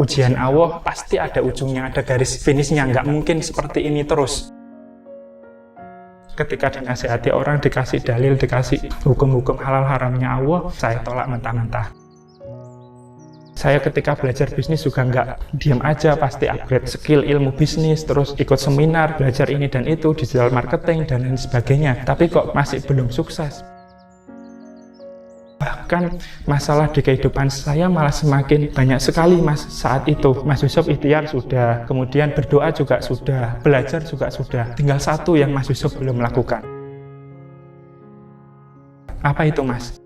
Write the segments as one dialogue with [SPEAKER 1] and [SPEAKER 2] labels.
[SPEAKER 1] Ujian Allah pasti ada ujungnya, ada garis finishnya, nggak mungkin seperti ini terus. Ketika dinasihati orang, dikasih dalil, dikasih hukum-hukum halal haramnya Allah, saya tolak mentah-mentah. Saya ketika belajar bisnis juga nggak diam aja, pasti upgrade skill ilmu bisnis, terus ikut seminar, belajar ini dan itu, digital marketing, dan lain sebagainya. Tapi kok masih belum sukses. Bahkan masalah di kehidupan saya malah semakin banyak sekali saat itu. Mas Yusuf ikhtiar sudah, kemudian berdoa juga sudah, belajar juga sudah. Tinggal satu yang Mas Yusuf belum lakukan. Apa itu, Mas?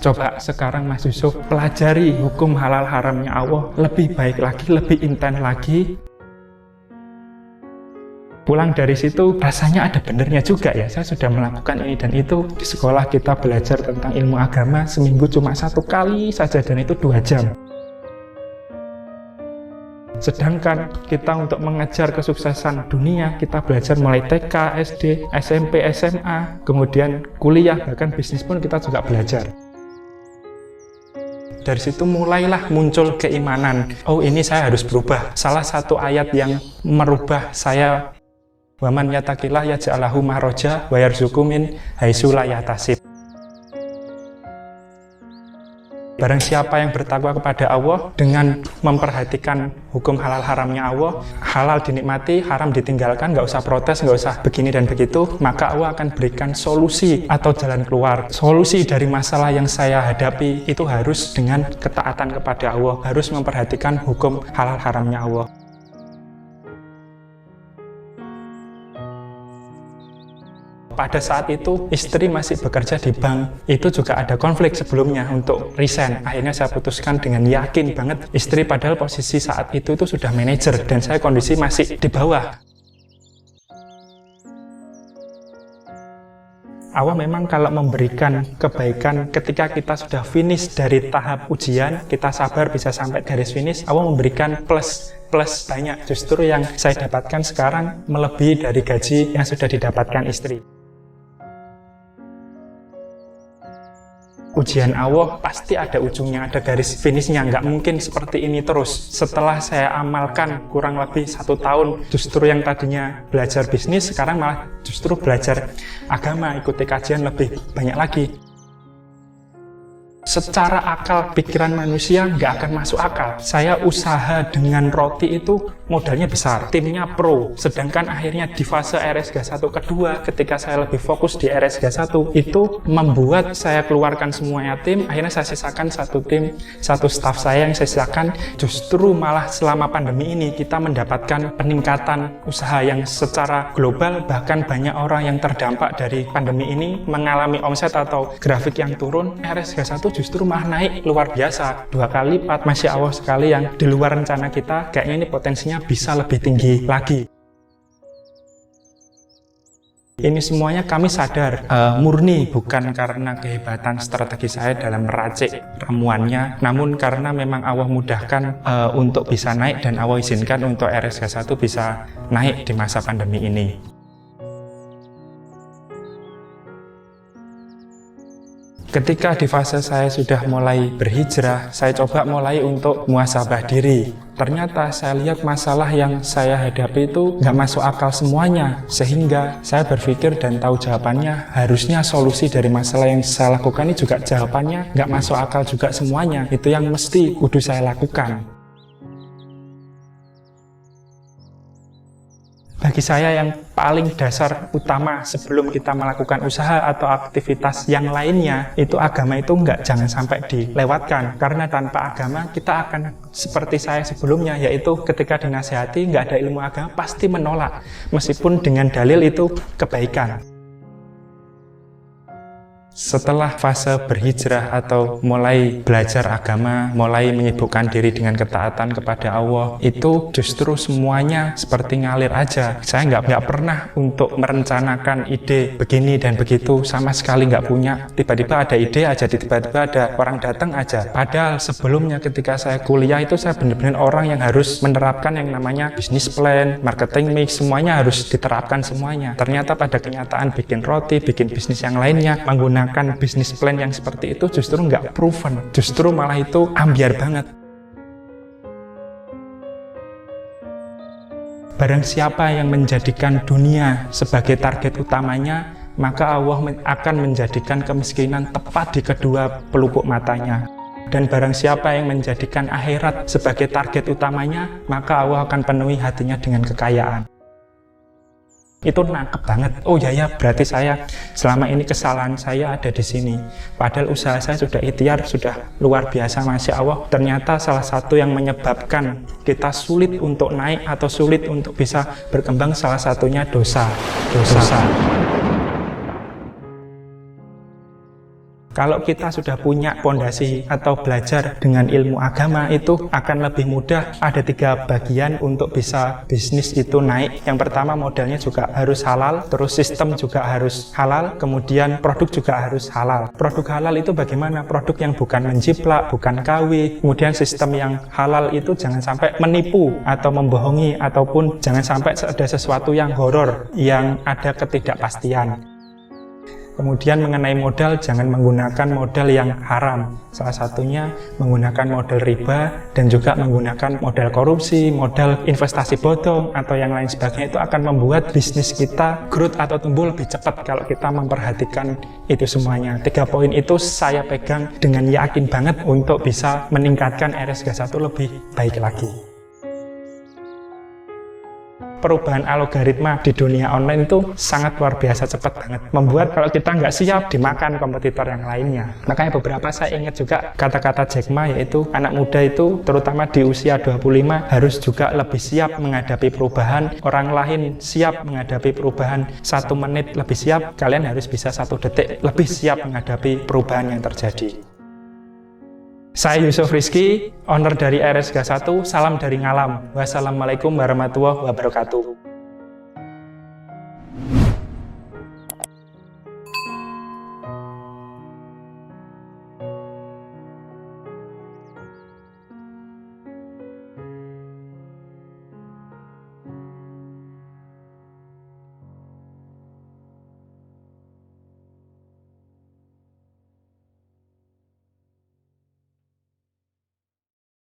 [SPEAKER 1] Coba sekarang Mas Yusuf pelajari hukum halal haramnya Allah lebih baik lagi, lebih intens lagi. Pulang dari situ rasanya ada benernya juga ya, saya sudah melakukan ini dan itu. Di sekolah kita belajar tentang ilmu agama seminggu cuma 1 kali saja dan itu 2 jam. Sedangkan kita untuk mengejar kesuksesan dunia, kita belajar mulai TK, SD, SMP, SMA, kemudian kuliah, bahkan bisnis pun kita juga belajar. Dari situ mulailah muncul keimanan. Oh, ini saya harus berubah. Salah satu ayat yang merubah saya, waman yatakillah yaj'alahu makhraja wa yarzuqhu min haitsu la yahtasib. Barang siapa yang bertakwa kepada Allah dengan memperhatikan hukum halal haramnya Allah, halal dinikmati, haram ditinggalkan, nggak usah protes, nggak usah begini dan begitu, maka Allah akan berikan solusi atau jalan keluar. Solusi dari masalah yang saya hadapi itu harus dengan ketaatan kepada Allah, harus memperhatikan hukum halal haramnya Allah. Pada saat itu istri masih bekerja di bank, itu juga ada konflik sebelumnya untuk resign. Akhirnya saya putuskan dengan yakin banget, istri padahal posisi saat itu sudah manajer dan saya kondisi masih di bawah. Allah memang kalau memberikan kebaikan ketika kita sudah finish dari tahap ujian, kita sabar bisa sampai garis finish, Allah memberikan plus banyak. Justru yang saya dapatkan sekarang melebihi dari gaji yang sudah didapatkan istri. Ujian Allah pasti ada ujungnya, ada garis finishnya, nggak mungkin seperti ini terus. Setelah saya amalkan kurang lebih 1 tahun, justru yang tadinya belajar bisnis, sekarang malah justru belajar agama, ikuti kajian lebih banyak lagi. Secara akal pikiran manusia nggak akan masuk akal. Saya usaha dengan roti itu modalnya besar, timnya pro. Sedangkan akhirnya di fase RSG 1 kedua, ketika saya lebih fokus di RSG 1, itu membuat saya keluarkan semuanya tim. Akhirnya saya sisakan 1 tim, 1 staff saya yang saya sisakan. Justru malah selama pandemi ini kita mendapatkan peningkatan usaha yang secara global. Bahkan banyak orang yang terdampak dari pandemi ini mengalami omset atau grafik yang turun. RSG 1 justru malah naik luar biasa, 2 kali lipat. Masya Allah sekali, yang di luar rencana kita. Kayaknya ini potensinya bisa lebih tinggi lagi. Ini semuanya kami sadar murni bukan karena kehebatan strategi saya dalam meracik ramuannya, namun karena memang Allah mudahkan untuk bisa naik dan Allah izinkan untuk RSG 1 bisa naik di masa pandemi ini. Ketika di fase saya sudah mulai berhijrah, saya coba mulai untuk muhasabah diri. Ternyata saya lihat masalah yang saya hadapi itu nggak masuk akal semuanya. Sehingga saya berpikir dan tahu jawabannya, harusnya solusi dari masalah yang saya lakukan ini juga jawabannya nggak masuk akal juga semuanya. Itu yang mesti kudu saya lakukan. Bagi saya yang paling dasar utama sebelum kita melakukan usaha atau aktivitas yang lainnya, itu agama itu jangan sampai dilewatkan. Karena tanpa agama kita akan seperti saya sebelumnya, yaitu ketika dinasihati nggak ada ilmu agama pasti menolak, meskipun dengan dalil itu kebaikan. Setelah fase berhijrah atau mulai belajar agama, mulai menyibukkan diri dengan ketaatan kepada Allah, itu justru semuanya seperti ngalir aja. Saya nggak pernah untuk merencanakan ide begini dan begitu, sama sekali nggak punya. Tiba-tiba ada ide aja, tiba-tiba ada orang datang aja. Padahal sebelumnya ketika saya kuliah itu saya benar-benar orang yang harus menerapkan yang namanya bisnis plan, marketing mix, semuanya harus diterapkan semuanya. Ternyata pada kenyataan bikin roti, bikin bisnis yang lainnya, menggunakan bisnis plan yang seperti itu justru nggak proven, justru malah itu ambiar banget. Barang siapa yang menjadikan dunia sebagai target utamanya, maka Allah akan menjadikan kemiskinan tepat di kedua pelupuk matanya. Dan barang siapa yang menjadikan akhirat sebagai target utamanya, maka Allah akan penuhi hatinya dengan kekayaan. Itu nangkep banget. Oh ya, berarti saya selama ini kesalahan saya ada di sini. Padahal usaha saya sudah ikhtiar, sudah luar biasa, Masya Allah. Ternyata salah satu yang menyebabkan kita sulit untuk naik atau sulit untuk bisa berkembang, salah satunya dosa. Kalau kita sudah punya fondasi atau belajar dengan ilmu agama, itu akan lebih mudah. Ada 3 bagian untuk bisa bisnis itu naik. Yang pertama, modalnya juga harus halal, terus sistem juga harus halal, kemudian produk juga harus halal. Produk halal itu bagaimana? Produk yang bukan menjiplak, bukan KW. Kemudian sistem yang halal itu jangan sampai menipu atau membohongi, ataupun jangan sampai ada sesuatu yang horor, yang ada ketidakpastian. Kemudian mengenai modal, jangan menggunakan modal yang haram. Salah satunya menggunakan modal riba dan juga menggunakan modal korupsi, modal investasi bodong, atau yang lain sebagainya. Itu akan membuat bisnis kita growth atau tumbuh lebih cepat kalau kita memperhatikan itu semuanya. 3 poin itu saya pegang dengan yakin banget untuk bisa meningkatkan RSG1 lebih baik lagi. Perubahan algoritma di dunia online itu sangat luar biasa cepat banget, membuat kalau kita nggak siap dimakan kompetitor yang lainnya. Makanya beberapa saya ingat juga kata-kata Jack Ma, yaitu anak muda itu terutama di usia 25 harus juga lebih siap menghadapi perubahan. Orang lain siap menghadapi perubahan 1 menit lebih siap, kalian harus bisa 1 detik lebih siap menghadapi perubahan yang terjadi. Saya Yusuf Rizky, owner dari RSG1. Salam dari Ngalam. Wassalamualaikum warahmatullahi wabarakatuh.